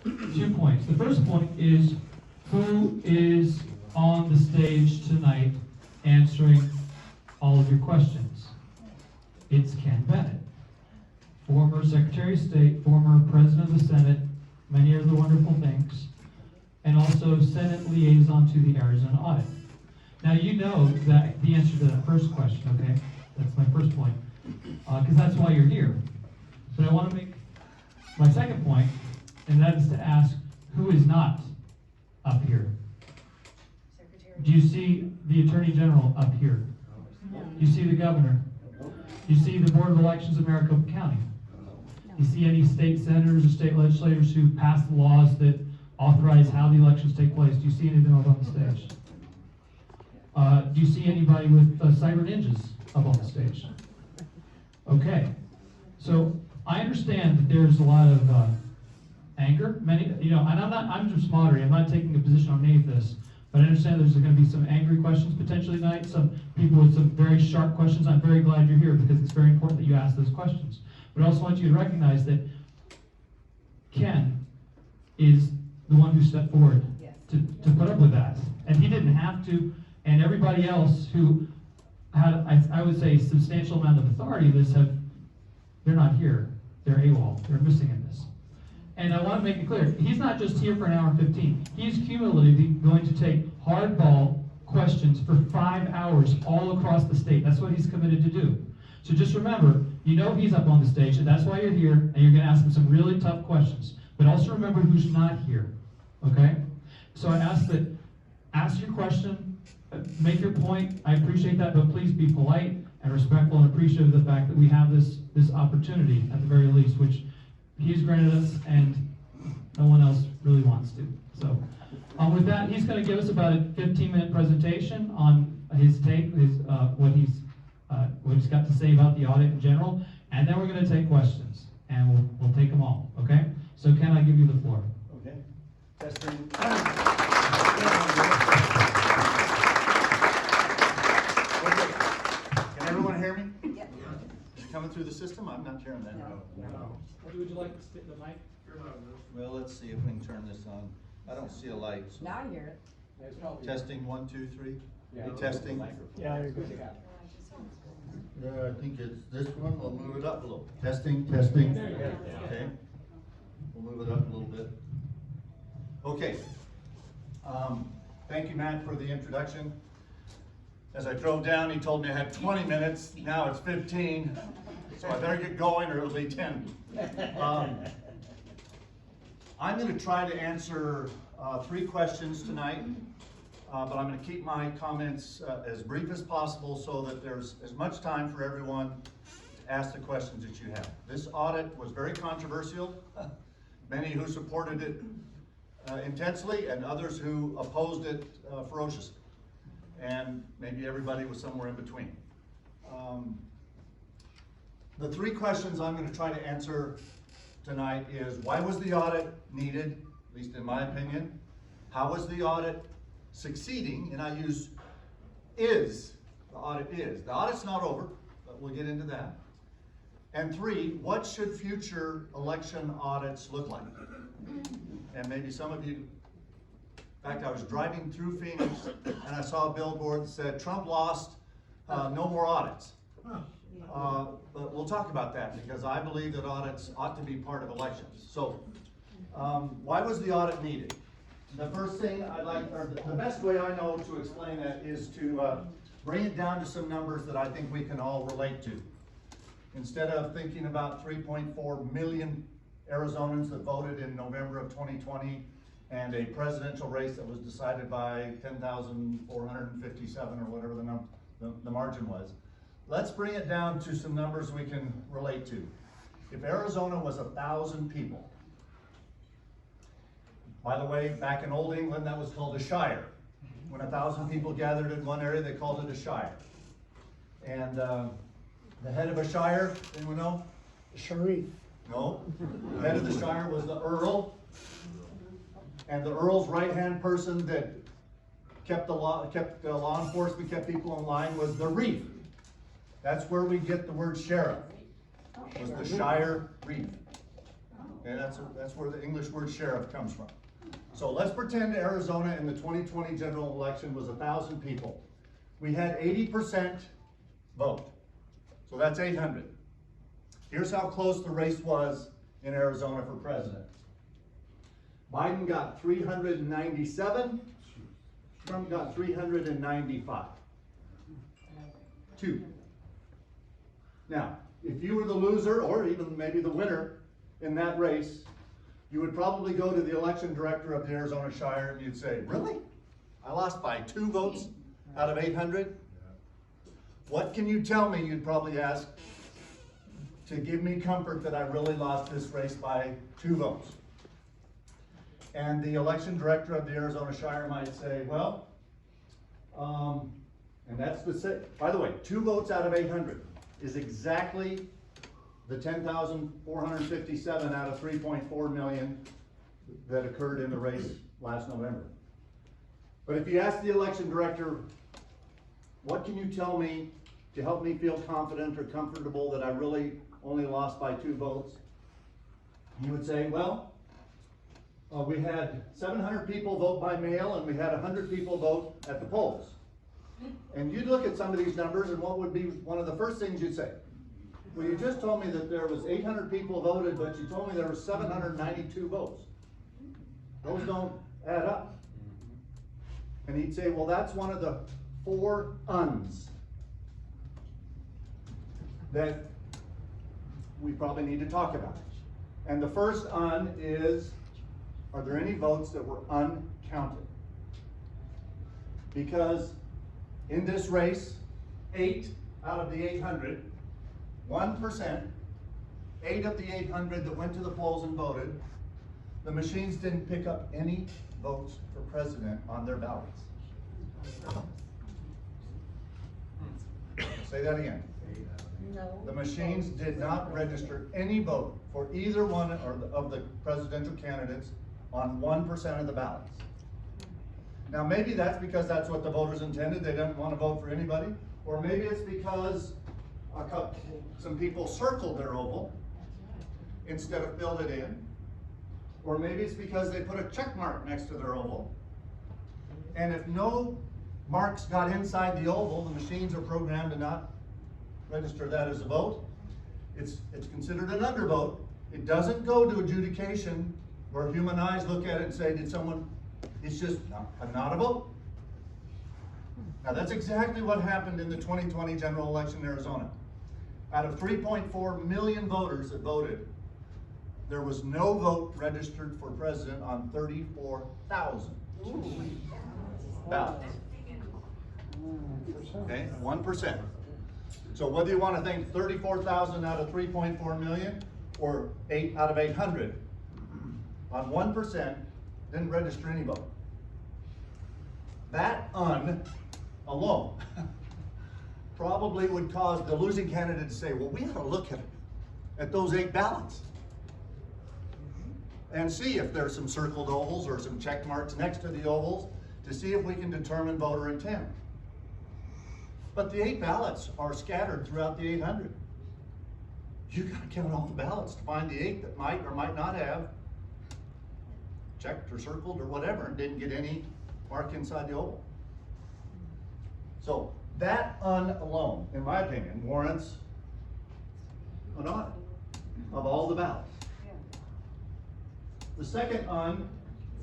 2 points. The first point is who is on the stage tonight answering all of your questions. It's Ken Bennett, former Secretary of State, former President of the Senate, many other wonderful things, and also Senate liaison to the Arizona Audit. Now you know that the answer to that first question, okay? That's my first point, because that's why you're here. But I want to make my second point, and that is to ask who is not up here. Do you see the Attorney General up here? Do you see the Governor? Do you see the Board of Elections of Maricopa County? Do you see any state senators or state legislators who pass laws that authorize how the elections take place? Do you see any of them up on the stage? Do you see anybody with cyber ninjas up on the stage? Okay, so I understand that there's a lot of anger. Many, and I'm just moderating. I'm not taking a position on any of this, but I understand there's going to be some angry questions potentially tonight. Some people with some very sharp questions. I'm very glad you're here because it's very important that you ask those questions. But I also want you to recognize that Ken is the one who stepped forward to put up with that, and he didn't have to. And everybody else who had, I would say, substantial amount of authority in this they're not here. They're AWOL. They're missing in this. And I want to make it clear, he's not just here for an hour and 15. He's cumulatively going to take hardball questions for 5 hours all across the state. That's what he's committed to do. So just remember, he's up on the stage, and that's why you're here, and you're going to ask him some really tough questions. But also remember who's not here, okay? So I ask your question, make your point. I appreciate that, but please be polite and respectful and appreciative of the fact that we have this opportunity, at the very least, which he's granted us and no one else really wants to. So with that, he's going to give us about a 15-minute presentation on his take, what he's got to say about the audit in general, and then we're going to take questions, and we'll take them all, okay? So Ken, I give you the floor. Okay. Testing. Can everyone hear me? Yeah. Is it coming through the system? I'm not hearing that. No. Would you like to stick the mic? Well, let's see if we can turn this on. I don't see a light. So. Now I hear it. Testing 1, 2, 3. Yeah. Hey, testing. Yeah, you're good. Yeah, I think it's this one. We'll move it up a little. Testing, testing. There you go. Okay. We'll move it up a little bit. Okay. Thank you, Matt, for the introduction. As I drove down, he told me I had 20 minutes. Now it's 15. So I better get going or it'll be 10. I'm going to try to answer 3 questions tonight, but I'm going to keep my comments as brief as possible so that there's as much time for everyone to ask the questions that you have. This audit was very controversial. Many who supported it intensely and others who opposed it ferociously. And maybe everybody was somewhere in between. The 3 questions I'm going to try to answer tonight is, why was the audit needed, at least in my opinion? How was the audit succeeding? And I use is, the audit is. The audit's not over, but we'll get into that. And 3, what should future election audits look like? And maybe some of you, in fact, I was driving through Phoenix and I saw a billboard that said, Trump lost, no more audits. But we'll talk about that because I believe that audits ought to be part of elections. So, why was the audit needed? The first thing I'd like, or the best way I know to explain that is to bring it down to some numbers that I think we can all relate to. Instead of thinking about 3.4 million Arizonans that voted in November of 2020 and a presidential race that was decided by 10,457 or whatever the margin was. Let's bring it down to some numbers we can relate to. If Arizona was 1,000 people, by the way, back in old England, that was called a shire. When 1,000 people gathered in one area, they called it a shire. And the head of a shire, anyone know? Sharif. No. The head of the shire was the Earl. And the Earl's right-hand person that kept law enforcement, kept people in line was the reef. That's where we get the word sheriff, was the shire reef. Okay, that's where the English word sheriff comes from. So let's pretend Arizona in the 2020 general election was 1,000 people. We had 80% vote. So that's 800. Here's how close the race was in Arizona for president. Biden got 397, Trump got 395. 2. Now, if you were the loser, or even maybe the winner in that race, you would probably go to the election director of the Arizona Shire and you'd say, really? I lost by 2 votes out of 800? What can you tell me, you'd probably ask, to give me comfort that I really lost this race by 2 votes? And the election director of the Arizona Shire might say, well, and that's by the way, 2 votes out of 800 is exactly the 10,457 out of 3.4 million that occurred in the race last November. But if you ask the election director, what can you tell me to help me feel confident or comfortable that I really only lost by 2 votes? He would say, well, we had 700 people vote by mail and we had 100 people vote at the polls. And you'd look at some of these numbers and what would be one of the first things you'd say? Well, you just told me that there was 800 people voted, but you told me there were 792 votes. Those don't add up. And he'd say, well, that's one of the 4 uns that we probably need to talk about. And the first un is, are there any votes that were uncounted? Because in this race, 8 out of the 800, 1%, 8 of the 800 that went to the polls and voted, the machines didn't pick up any votes for president on their ballots. Say that again. No. The machines did not register any vote for either one of the presidential candidates on 1% of the ballots. Now maybe that's because that's what the voters intended, they didn't want to vote for anybody, or maybe it's because some people circled their oval instead of filled it in, or maybe it's because they put a check mark next to their oval, and if no marks got inside the oval, the machines are programmed to not register that as a vote. It's considered an undervote. It doesn't go to adjudication where human eyes look at it and say, did someone, it's just not a vote. Now that's exactly what happened in the 2020 general election in Arizona. Out of 3.4 million voters that voted, there was no vote registered for president on 34,000 ballots. Okay, 1%. So whether you want to think 34,000 out of 3.4 million or 8 out of 800, on 1% didn't register any vote. That alone probably would cause the losing candidate to say, well, we ought to look at those 8 ballots and see if there's some circled ovals or some check marks next to the ovals to see if we can determine voter intent. But the 8 ballots are scattered throughout the 800. You gotta count all the ballots to find the 8 that might or might not have checked or circled or whatever and didn't get any mark inside the oval. So that alone, in my opinion, warrants an audit of all the ballots. The second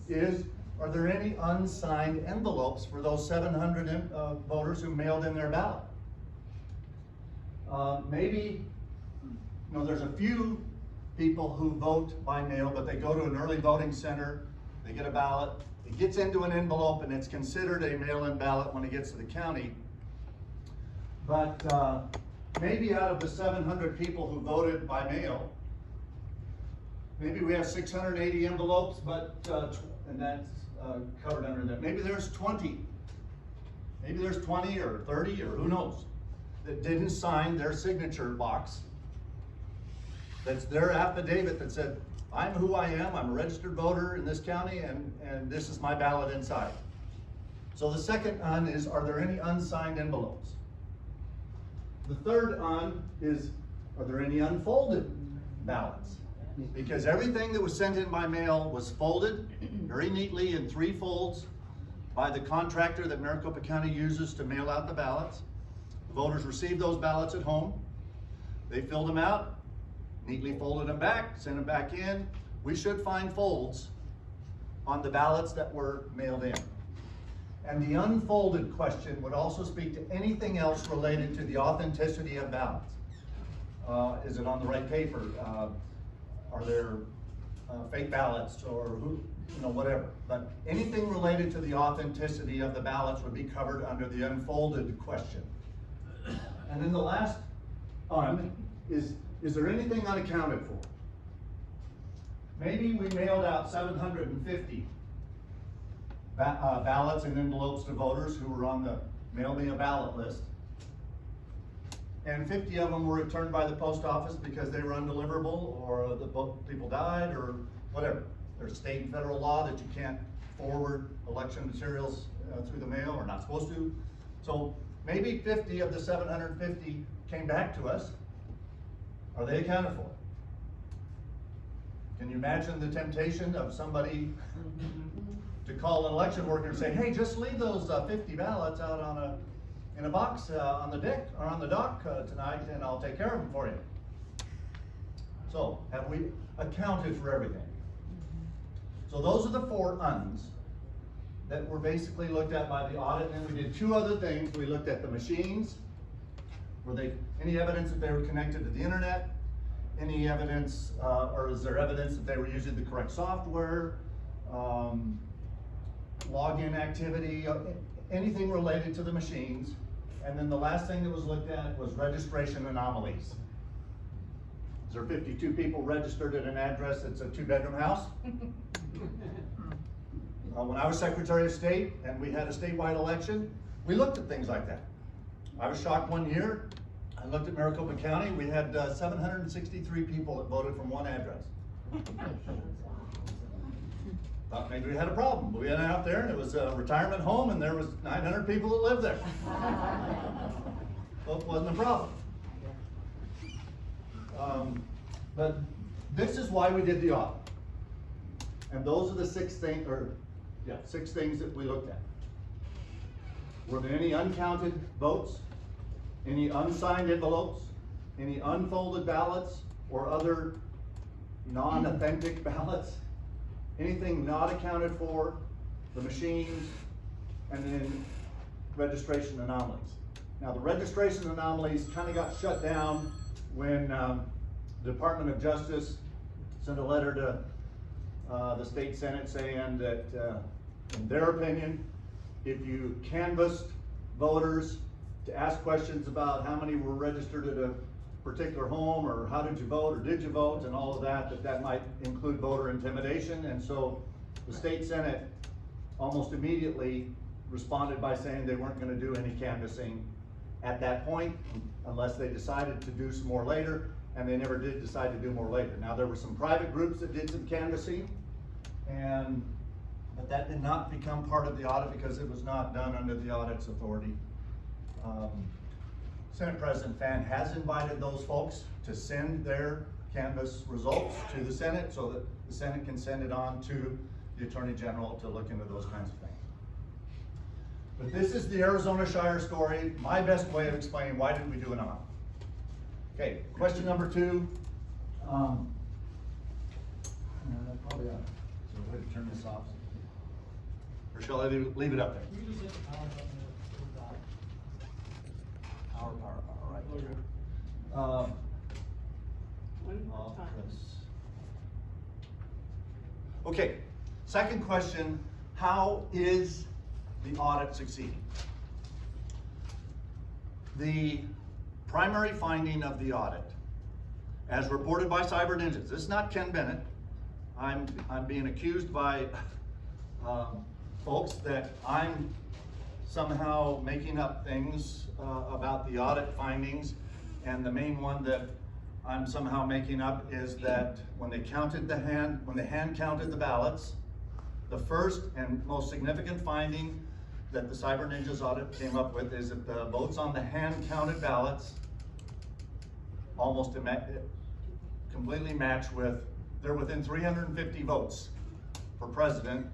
is, are there any unsigned envelopes for those 700 voters who mailed in their ballot? Maybe, there's a few people who vote by mail, but they go to an early voting center, they get a ballot, it gets into an envelope and it's considered a mail-in ballot when it gets to the county. But maybe out of the 700 people who voted by mail, maybe we have 680 envelopes, and that's covered under that. Maybe there's 20. Maybe there's 20 or 30 or who knows that didn't sign their signature box. That's their affidavit that said, I'm who I am, I'm a registered voter in this county, and this is my ballot inside. So the second is, are there any unsigned envelopes? The third is, are there any unfolded ballots? because everything that was sent in by mail was folded very neatly in 3 folds by the contractor that Maricopa County uses to mail out the ballots. The voters received those ballots at home. They filled them out, neatly folded them back, sent them back in. We should find folds on the ballots that were mailed in. And the unfolded question would also speak to anything else related to the authenticity of ballots. Is it on the right paper? Are there fake ballots or who, whatever. But anything related to the authenticity of the ballots would be covered under the unfolded question. And then the last is there anything unaccounted for? Maybe we mailed out 750 ballots and envelopes to voters who were on the Mail Me a Ballot list. And 50 of them were returned by the post office because they were undeliverable, or the people died, or whatever. There's state and federal law that you can't forward election materials through the mail, or not supposed to. So maybe 50 of the 750 came back to us. Are they accounted for? Can you imagine the temptation of somebody to call an election worker and say, hey, just leave those 50 ballots out in a box on the deck or on the dock tonight, and I'll take care of them for you. So, have we accounted for everything? So those are the 4 uns that were basically looked at by the audit, and we did 2 other things. We looked at the machines. Were they any evidence that they were connected to the internet? Any evidence, or is there evidence that they were using the correct software? Login activity, anything related to the machines. And then the last thing that was looked at was registration anomalies. Is there 52 people registered at an address that's a 2-bedroom house? When I was Secretary of State and we had a statewide election, we looked at things like that. I was shocked one year. I looked at Maricopa County. We had 763 people that voted from one address. Thought maybe we had a problem. We went out there and it was a retirement home and there was 900 people that lived there. Well, it wasn't a problem. But this is why we did the audit. And those are the 6 things, 6 things that we looked at. Were there any uncounted votes? Any unsigned envelopes? Any unfolded ballots or other non-authentic ballots? Anything not accounted for? The machines, and then registration anomalies. Now the registration anomalies kind of got shut down when the Department of Justice sent a letter to the state Senate saying that in their opinion, if you canvassed voters to ask questions about how many were registered at a particular home, or how did you vote, or did you vote, and all of that, that might include voter intimidation. And so the state Senate almost immediately responded by saying they weren't going to do any canvassing at that point unless they decided to do some more later, and they never did decide to do more later. Now there were some private groups that did some canvassing, but that did not become part of the audit because it was not done under the audit's authority. Senate President Fan has invited those folks to send their canvass results to the Senate so that the Senate can send it on to the Attorney General to look into those kinds of things. But this is the Arizona Shire story, my best way of explaining why did we do an audit. Okay, question number 2. Probably ought to go ahead and turn this off. Or shall I leave it up there? You just hit the power button and Power, right. Okay, second question, how is the audit succeeding? The primary finding of the audit, as reported by Cyber Ninjas, this is not Ken Bennett. I'm being accused by folks that I'm somehow making up things about the audit findings, and the main one that I'm somehow making up is that when they hand counted the ballots, the first and most significant finding that the Cyber Ninjas audit came up with is that the votes on the hand counted ballots almost completely match with they're within 350 votes for president,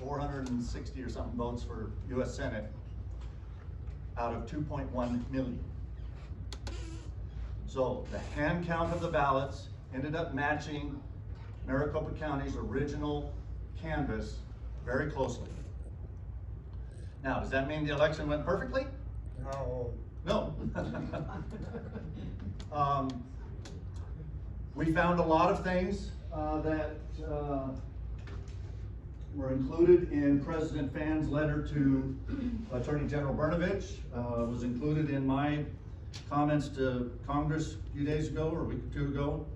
460 or something votes for US Senate out of 2.1 million. So the hand count of the ballots ended up matching Maricopa County's original canvass very closely. Now, does that mean the election went perfectly? No. No. We found a lot of things that were included in President Phan's letter to Attorney General Brnovich, was included in my comments to Congress a few days ago or a week or two ago.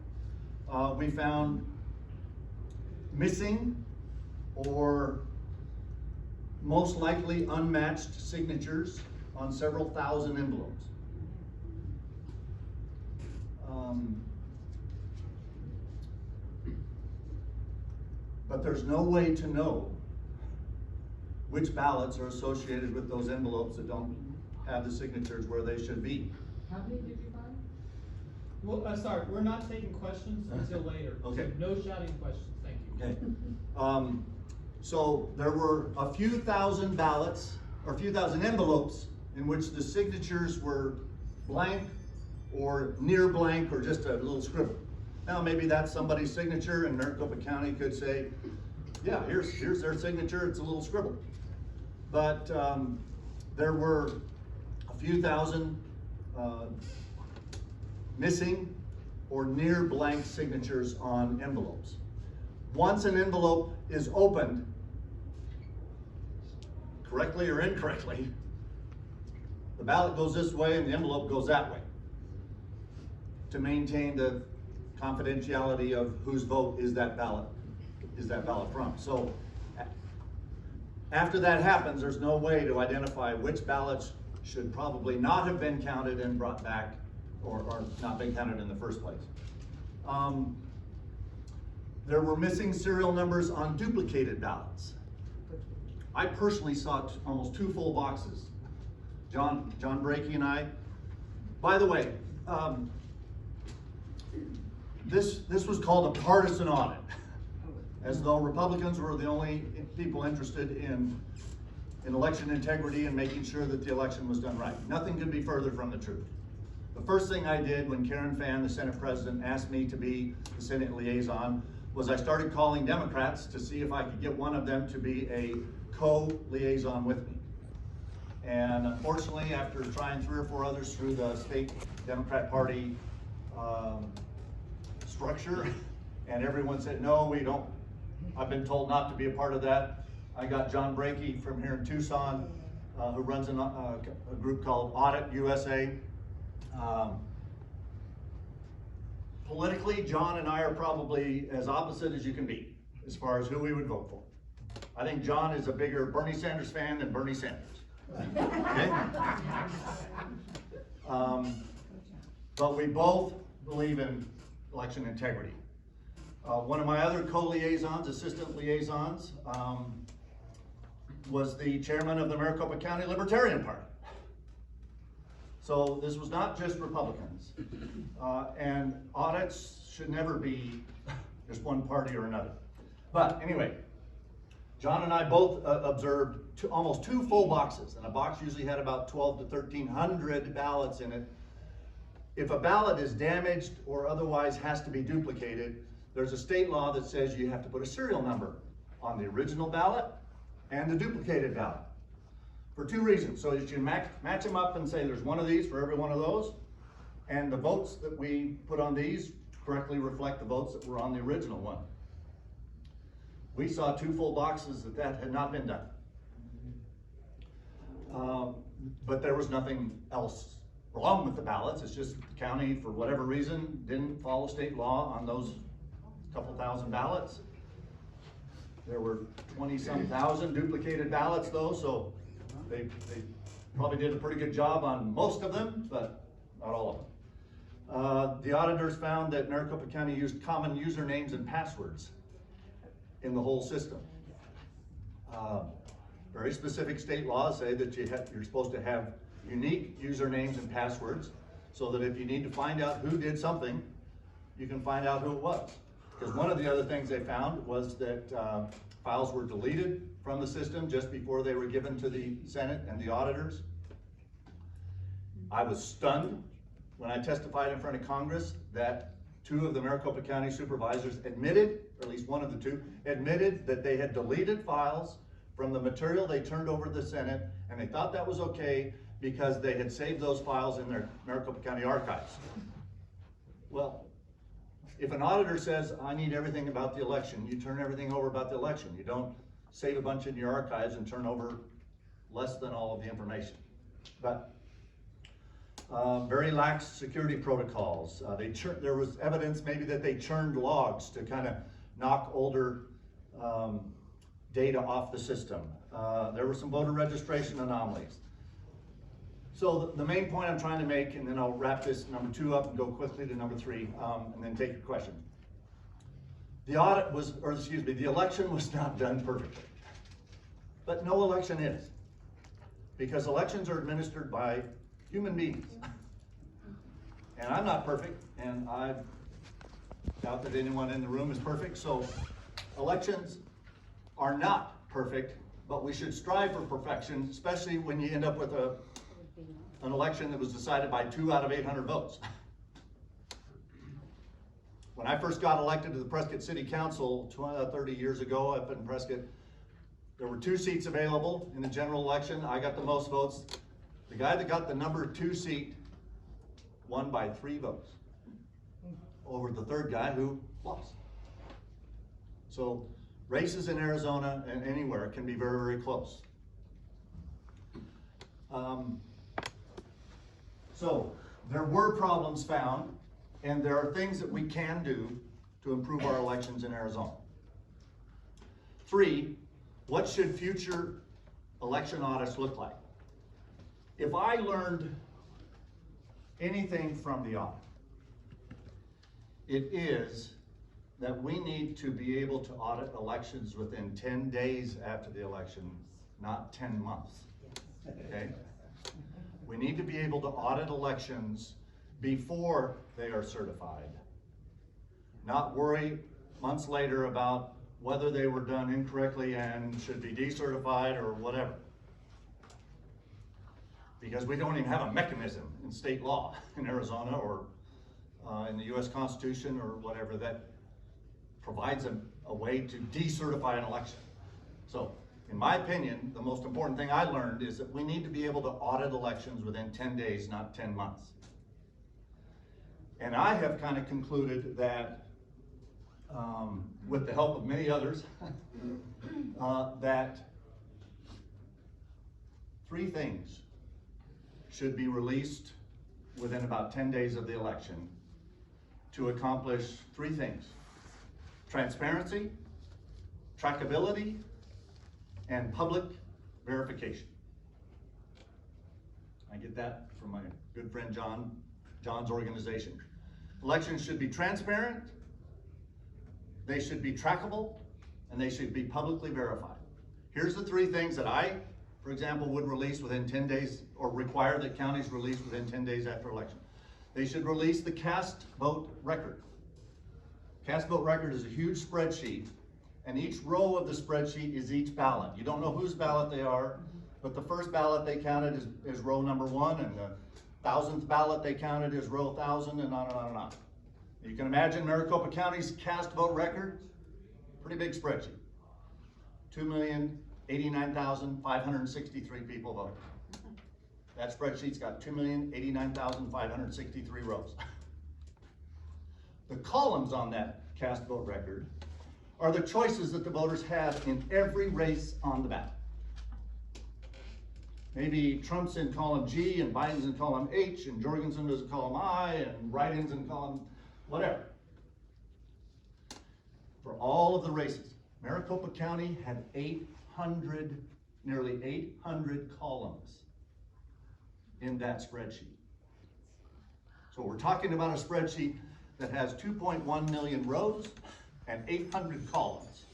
We found missing or most likely unmatched signatures on several thousand envelopes. But there's no way to know which ballots are associated with those envelopes that don't have the signatures where they should be. How many did you find? Well, sorry, we're not taking questions until later. Okay. So no shouting questions, thank you. Okay. So there were a few thousand ballots, or a few thousand envelopes in which the signatures were blank or near blank or just a little scribble. Now maybe that's somebody's signature and Maricopa County could say, yeah, here's their signature, it's a little scribble. But there were a few thousand missing or near blank signatures on envelopes. Once an envelope is opened, correctly or incorrectly, the ballot goes this way and the envelope goes that way to maintain the confidentiality of whose vote is that ballot from. So after that happens, there's no way to identify which ballots should probably not have been counted and brought back or not been counted in the first place. There were missing serial numbers on duplicated ballots. I personally saw almost 2 full boxes. John Brakey and I, by the way, this was called a partisan audit, as though Republicans were the only people interested in election integrity and making sure that the election was done right. Nothing could be further from the truth. The first thing I did when Karen Phan, the Senate President, asked me to be the Senate liaison was I started calling Democrats to see if I could get one of them to be a co-liaison with me. And unfortunately, after trying 3 or 4 others through the state Democrat Party structure, and everyone said, no, we don't, I've been told not to be a part of that. I got John Brakey from here in Tucson, who runs a group called Audit USA. Politically, John and I are probably as opposite as you can be, as far as who we would vote for. I think John is a bigger Bernie Sanders fan than Bernie Sanders. Okay? But we both believe in election integrity. One of my other co-liaisons, assistant liaisons, was the chairman of the Maricopa County Libertarian Party. So this was not just Republicans. And audits should never be just one party or another. But anyway, John and I both observed almost 2 full boxes, and a box usually had about 12 to 1,300 ballots in it. If a ballot is damaged or otherwise has to be duplicated, there's a state law that says you have to put a serial number on the original ballot and the duplicated ballot. For 2 reasons. So that you match them up and say there's one of these for every one of those, and the votes that we put on these correctly reflect the votes that were on the original one. We saw 2 full boxes that had not been done. But there was nothing else wrong with the ballots. It's just the county, for whatever reason, didn't follow state law on those couple thousand ballots. There were 20-some thousand duplicated ballots though, so they probably did a pretty good job on most of them, but not all of them. The auditors found that Maricopa County used common usernames and passwords in the whole system. Very specific state laws say that you're supposed to have unique usernames and passwords so that if you need to find out who did something, you can find out who it was. Because one of the other things they found was that files were deleted from the system just before they were given to the Senate and the auditors. I was stunned when I testified in front of Congress that 2 of the Maricopa County supervisors admitted, or at least one of the 2, admitted that they had deleted files from the material they turned over to the Senate, and they thought that was okay because they had saved those files in their Maricopa County archives. Well, if an auditor says, I need everything about the election, you turn everything over about the election. You don't save a bunch in your archives and turn over less than all of the information. But very lax security protocols. There was evidence maybe that they churned logs to kind of knock older data off the system. There were some voter registration anomalies. So the main point I'm trying to make, and then I'll wrap this number 2 up and go quickly to number 3, and then take your question. The election was not done perfectly. But no election is. Because elections are administered by human beings. And I'm not perfect, and I doubt that anyone in the room is perfect, so elections are not perfect, but we should strive for perfection, especially when you end up with an election that was decided by 2 out of 800 votes. When I first got elected to the Prescott City Council 30 years ago up in Prescott, there were 2 seats available in the general election. I got the most votes. The guy that got the number 2 seat won by 3 votes over the 3rd guy who lost. So races in Arizona and anywhere can be very, very close. So there were problems found, and there are things that we can do to improve our elections in Arizona. 3, what should future election audits look like? If I learned anything from the audit, it is that we need to be able to audit elections within 10 days after the election, not 10 months, okay? We need to be able to audit elections before they are certified, not worry months later about whether they were done incorrectly and should be decertified or whatever. Because we don't even have a mechanism in state law in Arizona or in the US Constitution or whatever that provides a way to decertify an election. So, in my opinion, the most important thing I learned is that we need to be able to audit elections within 10 days, not 10 months. And I have kind of concluded that, with the help of many others, that 3 things should be released within about 10 days of the election to accomplish 3 things: transparency, trackability, and public verification. I get that from my good friend John's organization. Elections should be transparent, they should be trackable, and they should be publicly verified. Here's the 3 things that I, for example, would release within 10 days, or require that counties release within 10 days after election. They should release the cast vote record. Cast vote record is a huge spreadsheet, and each row of the spreadsheet is each ballot. You don't know whose ballot they are, but the first ballot they counted is row number 1, and the 1,000th ballot they counted is row 1,000, and on and on and on. You can imagine Maricopa County's cast vote record, pretty big spreadsheet. 2,089,563 people voted. That spreadsheet's got 2,089,563 rows. The columns on that cast vote record are the choices that the voters have in every race on the ballot. Maybe Trump's in column G and Biden's in column H and Jorgensen is in column I and write-ins in column whatever. For all of the races, Maricopa County had nearly 800 columns in that spreadsheet. So we're talking about a spreadsheet that has 2.1 million rows and 800 columns.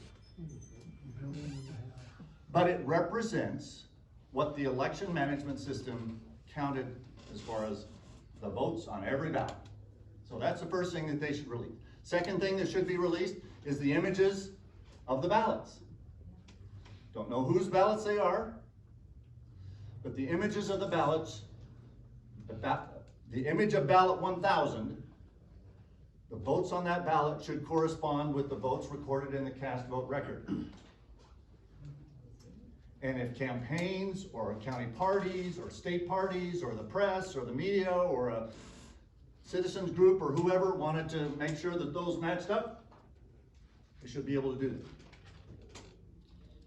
But it represents what the election management system counted as far as the votes on every ballot. So that's the first thing that they should release. Second thing that should be released is the images of the ballots. Don't know whose ballots they are, but the images of the ballots, the image of ballot 1000, the votes on that ballot should correspond with the votes recorded in the cast vote record. And if campaigns or county parties or state parties or the press or the media or a citizens group or whoever wanted to make sure that those matched up, they should be able to do that.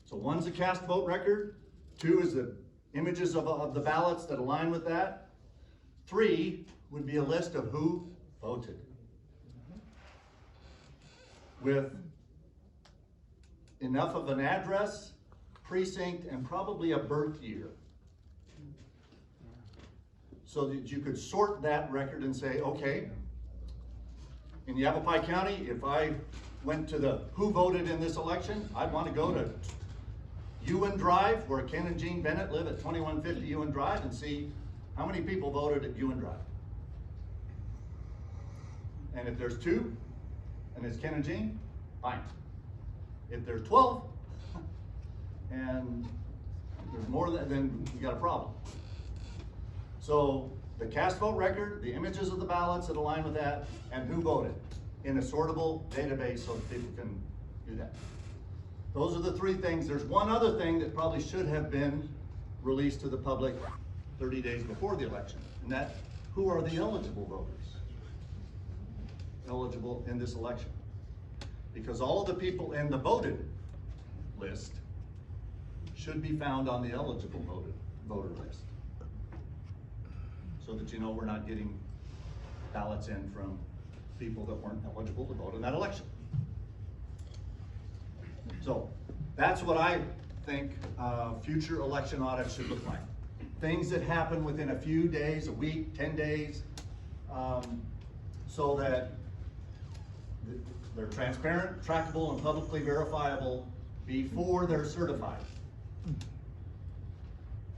So one's a cast vote record, 2 is the images of the ballots that align with that, 3 would be a list of who voted, with enough of an address, precinct, and probably a birth year, so that you could sort that record and say, okay, in Yavapai County, if I went to the who voted in this election, I'd want to go to Ewan Drive, where Ken and Jean Bennett live at 2150 Ewan Drive, and see how many people voted at Ewan Drive. And if there's 2, and it's Ken and Jean, fine. If there's 12, and there's more than, then you got a problem. So the cast vote record, the images of the ballots that align with that, and who voted in a sortable database so that people can do that. Those are the 3 things. There's one other thing that probably should have been released to the public 30 days before the election, and that, who are the eligible voters eligible in this election? Because all of the people in the voted list should be found on the eligible voter list, so that you know we're not getting ballots in from people that weren't eligible to vote in that election. So that's what I think future election audits should look like. Things that happen within a few days, a week, 10 days, so that they're transparent, trackable, and publicly verifiable before they're certified.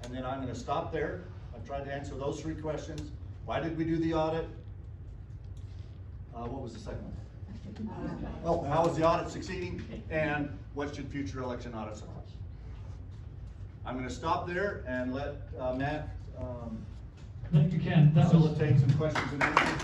And then I'm going to stop there. I've tried to answer those 3 questions. Why did we do the audit? What was the second one? Oh, how is the audit succeeding? And what should future election audits look like? I'm going to stop there and let Matt Thank you, Ken. That was facilitate some questions and answers.